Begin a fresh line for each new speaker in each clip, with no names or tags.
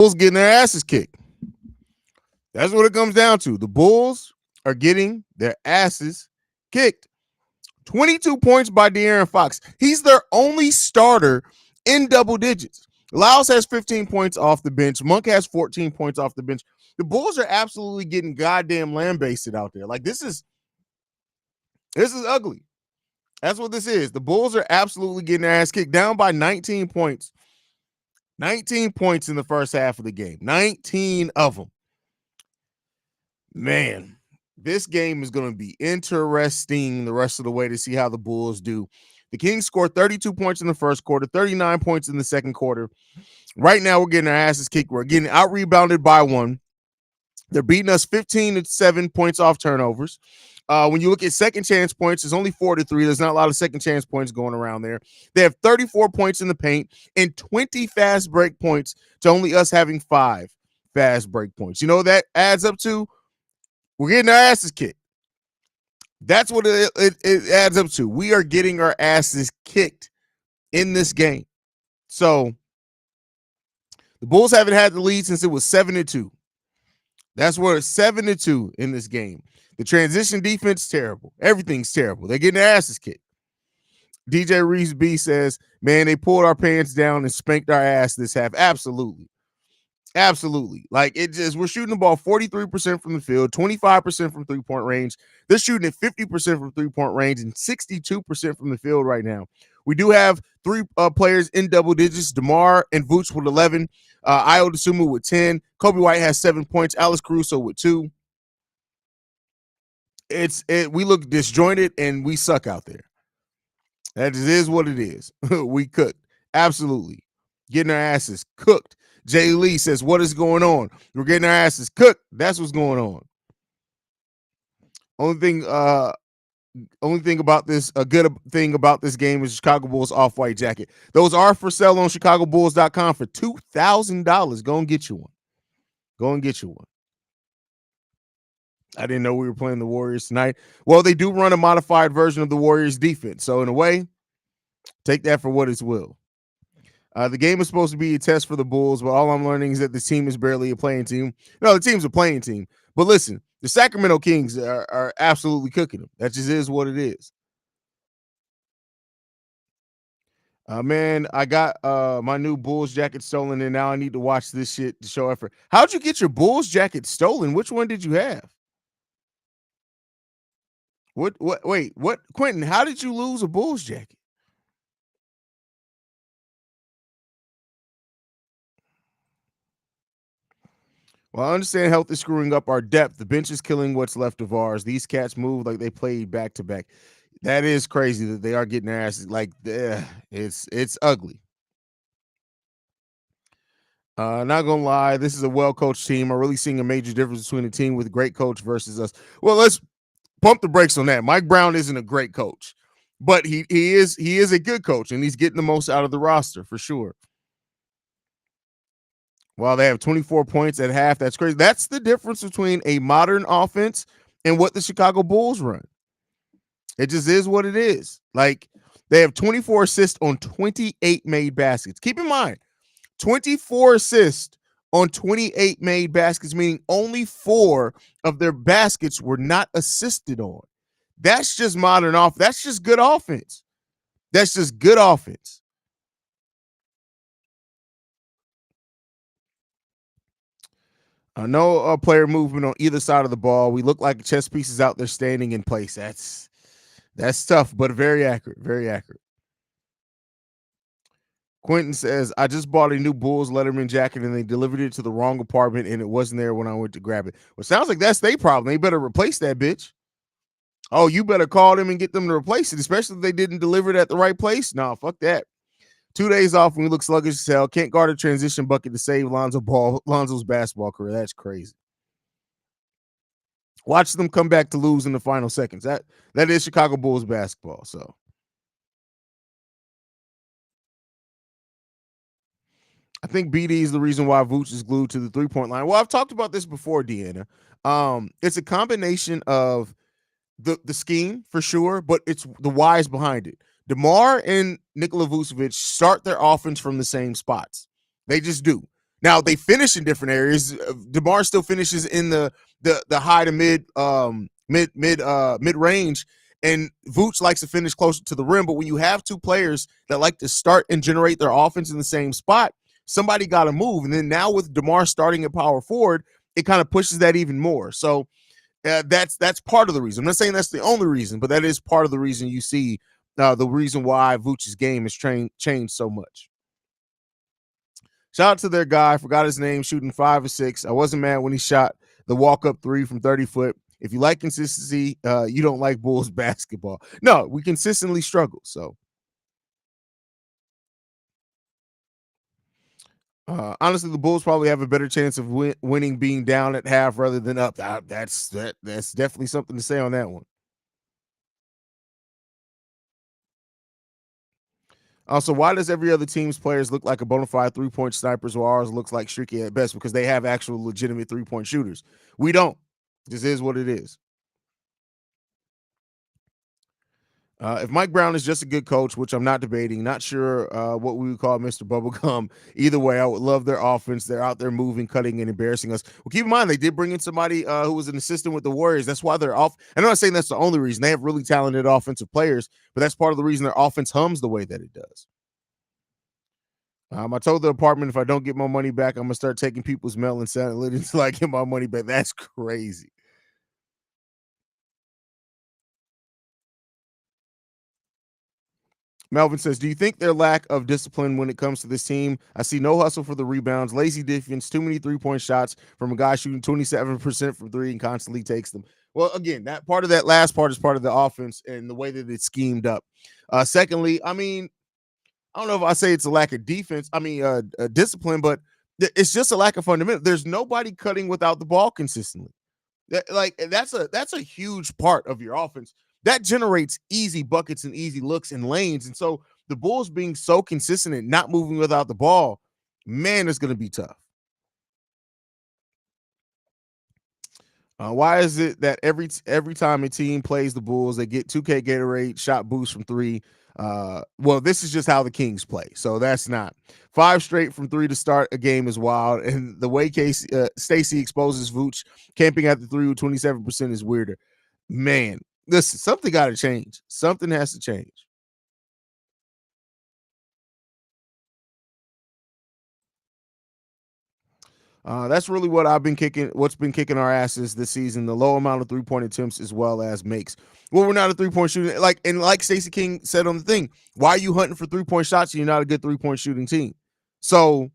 Bulls getting their asses kicked. That's what it comes down to. The Bulls are getting their asses kicked. 22 points by De'Aaron Fox. He's their only starter in double digits. Lyles has 15 points off the bench. Monk has 14 points off the bench. The Bulls are absolutely getting goddamn lambasted out there. Like this is ugly. That's what this is. The Bulls are absolutely getting their ass kicked, down by 19 points. 19 points in the first half of the game. 19 of them. Man, this game is going to be interesting the rest of the way to see how the Bulls do. The Kings scored 32 points in the first quarter, 39 points in the second quarter. Right now, we're getting our asses kicked. We're getting out-rebounded by one. They're beating us 15-7 points off turnovers. When you look at second chance points, it's only 4-3. There's not a lot of second chance points going around there. They have 34 points in the paint and 20 fast break points to only us having 5 fast break points. You know what that adds up to? We're getting our asses kicked. That's what it adds up to. We are getting our asses kicked in this game. So the Bulls haven't had the lead since it was 7-2. That's where it's 7-2 in this game. The transition defense, terrible. Everything's terrible. They're getting their asses kicked. DJ Reeves B says, man, they pulled our pants down and spanked our ass this half. Absolutely. Absolutely. Like it just, we're shooting the ball 43% from the field, 25% from 3-point range. They're shooting at 50% from 3-point range and 62% from the field right now. We do have 3 players in double digits, DeMar and Vooch with 11, Ayo Dosunmu with 10, Kobe White has 7 points, Alex Caruso with 2. We look disjointed and we suck out there. That just is what it is. We cooked. Absolutely. Getting our asses cooked. Jay Lee says, what is going on? We're getting our asses cooked. That's what's going on. Only thing about this, a good thing about this game is Chicago Bulls off-white jacket. Those are for sale on ChicagoBulls.com for $2,000. Go and get you one. Go and get you one. I didn't know we were playing the Warriors tonight. Well, they do run a modified version of the Warriors defense. So in a way, take that for what it's will. The game is supposed to be a test for the Bulls, but all I'm learning is that the team is barely a playing team. No, the team's a playing team. But listen, the Sacramento Kings are absolutely cooking them. That just is what it is. Man, I got my new Bulls jacket stolen, and now I need to watch this shit to show effort. How'd you get your Bulls jacket stolen? Which one did you have? Wait, what? Quentin, how did you lose a Bulls jacket? Well, I understand health is screwing up our depth. The bench is killing what's left of ours. These cats move like they played back to back. That is crazy that they are getting their asses like it's ugly. Not gonna lie, this is a well-coached team. I'm really seeing a major difference between a team with a great coach versus us. Well, let's pump the brakes on that. Mike Brown isn't a great coach, but he is a good coach, and he's getting the most out of the roster for sure. While they have 24 points at half, that's crazy. That's the difference between a modern offense and what the Chicago Bulls run. It just is what it is. Like they have 24 assists on 28 made baskets. Keep in mind, 24 assists on 28 made baskets, meaning only 4 of their baskets were not assisted on. That's just modern offense. That's just good offense. That's just good offense. No player movement on either side of the ball. We look like chess pieces out there standing in place. That's tough, but very accurate. Very accurate. Quentin says, I just bought a new Bulls Letterman jacket and they delivered it to the wrong apartment and it wasn't there when I went to grab it. Well, sounds like that's their problem. They better replace that bitch. Oh, you better call them and get them to replace it, especially if they didn't deliver it at the right place. No, fuck that. 2 days off when we look sluggish as hell. Can't guard a transition bucket to save Lonzo's basketball career. That's crazy. Watch them come back to lose in the final seconds. That is Chicago Bulls basketball. So I think BD is the reason why Vooch is glued to the 3-point line. Well, I've talked about this before, Deanna. It's a combination of the scheme for sure, but it's the whys behind it. DeMar and Nikola Vucevic start their offense from the same spots. They just do. Now they finish in different areas. DeMar still finishes in the high to mid range, and Vooch likes to finish closer to the rim. But when you have two players that like to start and generate their offense in the same spot, somebody got to move. And then now with DeMar starting at power forward, it kind of pushes that even more. So that's part of the reason. I'm not saying that's the only reason, but that is part of the reason you see the reason why Vooch's game has changed so much. Shout out to their guy. Forgot his name. Shooting 5 or 6. I wasn't mad when he shot the walk up 3 from 30 foot. If you like consistency, you don't like Bulls basketball. No, we consistently struggle. So honestly, the Bulls probably have a better chance of winning being down at half rather than up. That's definitely something to say on that one. Also, why does every other team's players look like a bona fide 3-point snipers while ours looks like streaky at best? Because they have actual legitimate 3-point shooters. We don't. This is what it is. If Mike Brown is just a good coach, which I'm not debating, not sure what we would call Mr. Bubblegum. Either way, I would love their offense. They're out there moving, cutting, and embarrassing us. Well, keep in mind, they did bring in somebody who was an assistant with the Warriors. That's why they're off. I'm not saying that's the only reason. They have really talented offensive players, but that's part of the reason their offense hums the way that it does. I told the apartment if I don't get my money back, I'm going to start taking people's mail and selling it until I get my money back. That's crazy. Melvin says, do you think their lack of discipline when it comes to this team? I see no hustle for the rebounds, lazy defense, too many 3-point shots from a guy shooting 27% from 3 and constantly takes them. Well, again, that part of that last part is part of the offense and the way that it's schemed up. Secondly, I mean, I don't know if I say it's a lack of defense. I mean, discipline, but it's just a lack of fundamental. There's nobody cutting without the ball consistently. That's a huge part of your offense that generates easy buckets and easy looks and lanes. And so the Bulls being so consistent and not moving without the ball, man, it's going to be tough. Why is it that every time a team plays the Bulls, they get 2K Gatorade shot boost from 3? Well, this is just how the Kings play, so that's not 5 straight from 3 to start a game is wild. And the way Stacey exposes Vooch camping at the 3 with 27% is weirder. Man, listen, something got to change. Something has to change. That's really what I've been kicking. What's been kicking our asses this season: the low amount of 3-point attempts as well as makes. Well, we're not a 3-point shooting like Stacey King said on the thing. Why are you hunting for 3-point shots? And you're not a good 3-point shooting team. So,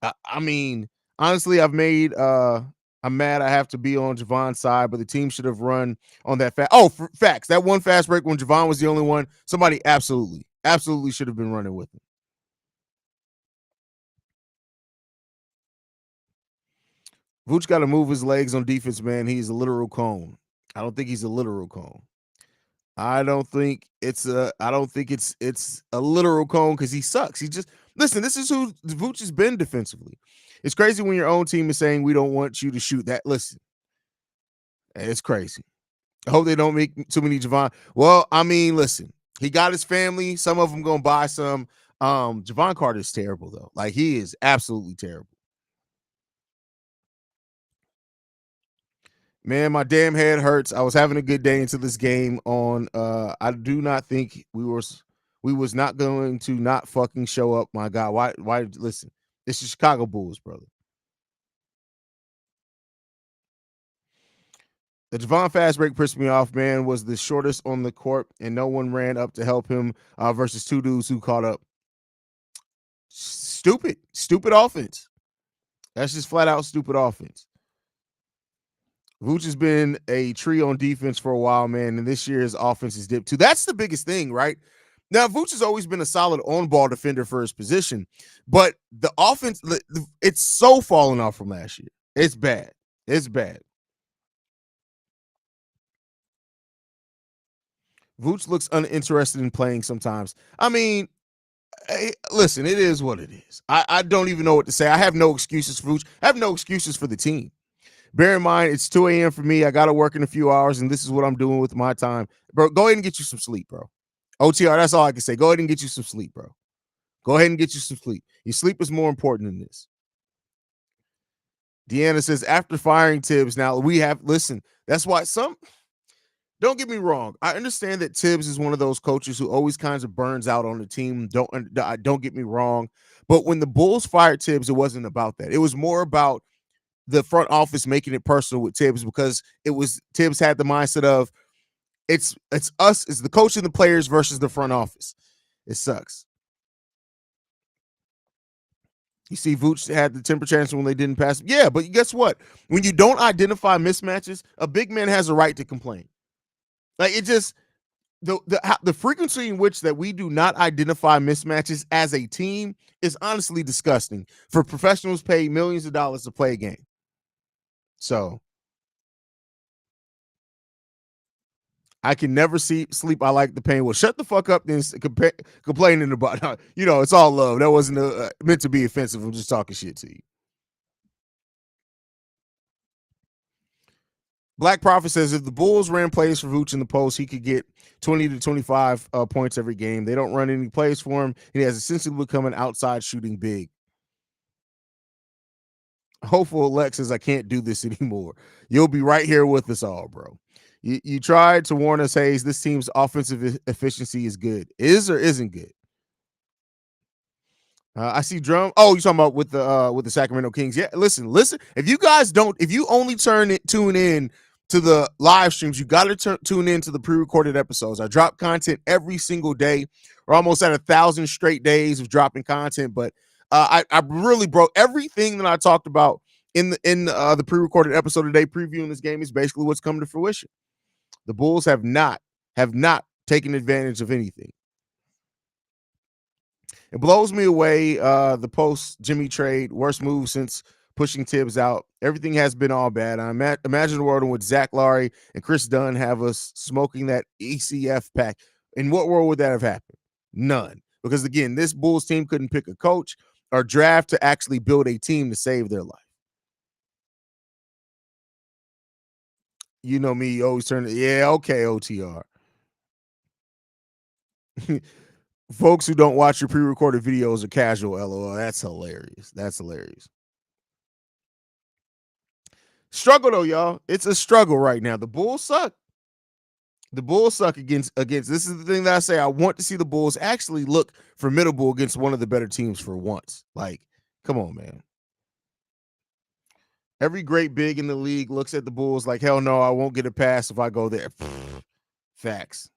I mean, honestly, I'm mad. I have to be on Javon's side, but the team should have run on that fast. Oh, facts. That one fast break when Javon was the only one. Somebody absolutely should have been running with him. Vooch got to move his legs on defense, man. He's a literal cone. I don't think he's a literal cone. I don't think it's a literal cone because he sucks. He just listen. This is who Vooch has been defensively. It's crazy when your own team is saying we don't want you to shoot that. Listen, it's crazy. I hope they don't make too many Javon. Well, I mean, listen, he got his family. Some of them gonna buy some. Javon Carter is terrible though. Like he is absolutely terrible. Man, my damn head hurts. I was having a good day into this game on I do not think we was not going to not fucking show up, my God. Why listen? It's the Chicago Bulls, brother. The Javon fast break pissed me off, man. Was the shortest on the court, and no one ran up to help him versus 2 dudes who caught up. Stupid offense. That's just flat out stupid offense. Vooch has been a tree on defense for a while, man, and this year's offense is dipped too. That's the biggest thing, right? Now, Vooch has always been a solid on-ball defender for his position, but the offense, it's so fallen off from last year. It's bad. It's bad. Vooch looks uninterested in playing sometimes. I mean, hey, listen, it is what it is. I don't even know what to say. I have no excuses for Vooch. I have no excuses for the team. Bear in mind, it's 2 a.m. for me. I got to work in a few hours, and this is what I'm doing with my time. Bro, go ahead and get you some sleep, bro. OTR, that's all I can say. Go ahead and get you some sleep, bro. Go ahead and get you some sleep. Your sleep is more important than this. Deanna says, after firing Tibbs, now we have, listen, that's why don't get me wrong. I understand that Tibbs is one of those coaches who always kinds of burns out on the team. Don't get me wrong. But when the Bulls fired Tibbs, it wasn't about that. It was more about the front office making it personal with Tibbs, because Tibbs had the mindset of it's us, it's the coach and the players versus the front office. It sucks. You see, Vooch had the temper tantrum when they didn't pass. Yeah, but guess what? When you don't identify mismatches, a big man has a right to complain. Like, it just the frequency in which that we do not identify mismatches as a team is honestly disgusting for professionals paid millions of dollars to play a game. So I can never sleep. I like the pain. Well, shut the fuck up then complaining about, it's all love. That wasn't meant to be offensive. I'm just talking shit to you. Black Prophet says, if the Bulls ran plays for Vooch in the post, he could get 20 to 25 points every game. They don't run any plays for him. He has essentially become an outside shooting big. Hopeful Lex says, I can't do this anymore. You'll be right here with us all, bro. You tried to warn us, Haize. This team's offensive efficiency is good. Is or isn't good? I see Drum. Oh, you talking about with the Sacramento Kings? Yeah. Listen. If you only tune in to the live streams, you got to tune in to the pre-recorded episodes. I drop content every single day. We're almost at 1,000 straight days of dropping content, but I really broke everything that I talked about in the pre-recorded episode today, previewing this game, is basically what's come to fruition. The Bulls have not taken advantage of anything. It blows me away. The post Jimmy trade, worst move since pushing Tibbs out. Everything has been all bad. I imagine a world in which Zach Laurie and Chris Dunn have us smoking that ECF pack. In what world would that have happened? None. Because again, this Bulls team couldn't pick a coach or draft to actually build a team to save their life. You know me, you always turn it. Yeah, okay, OTR. Folks who don't watch your pre-recorded videos are casual, LOL. That's hilarious. Struggle though, y'all. It's a struggle right now. The Bulls suck. Against. This is the thing that I say. I want to see the Bulls actually look formidable against one of the better teams for once. Like, come on, man. Every great big in the league looks at the Bulls like, hell no, I won't get a pass if I go there. Facts.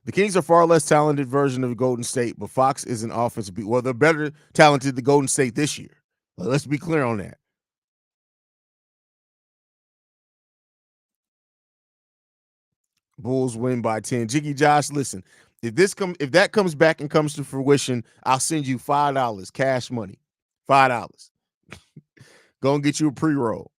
The Kings are far less talented version of Golden State, but Fox is an offensive beat. Well, they're better talented than Golden State this year. Let's be clear on that. Bulls win by 10. Jiggy Josh, listen, if that comes back and comes to fruition, I'll send you $5 cash money. $5. Go and get you a pre-roll.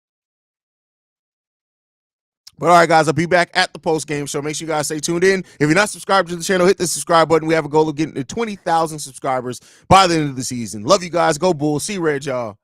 But all right, guys, I'll be back at the post-game show. Make sure you guys stay tuned in. If you're not subscribed to the channel, hit the subscribe button. We have a goal of getting to 20,000 subscribers by the end of the season. Love you guys. Go Bulls. See you, Red, y'all.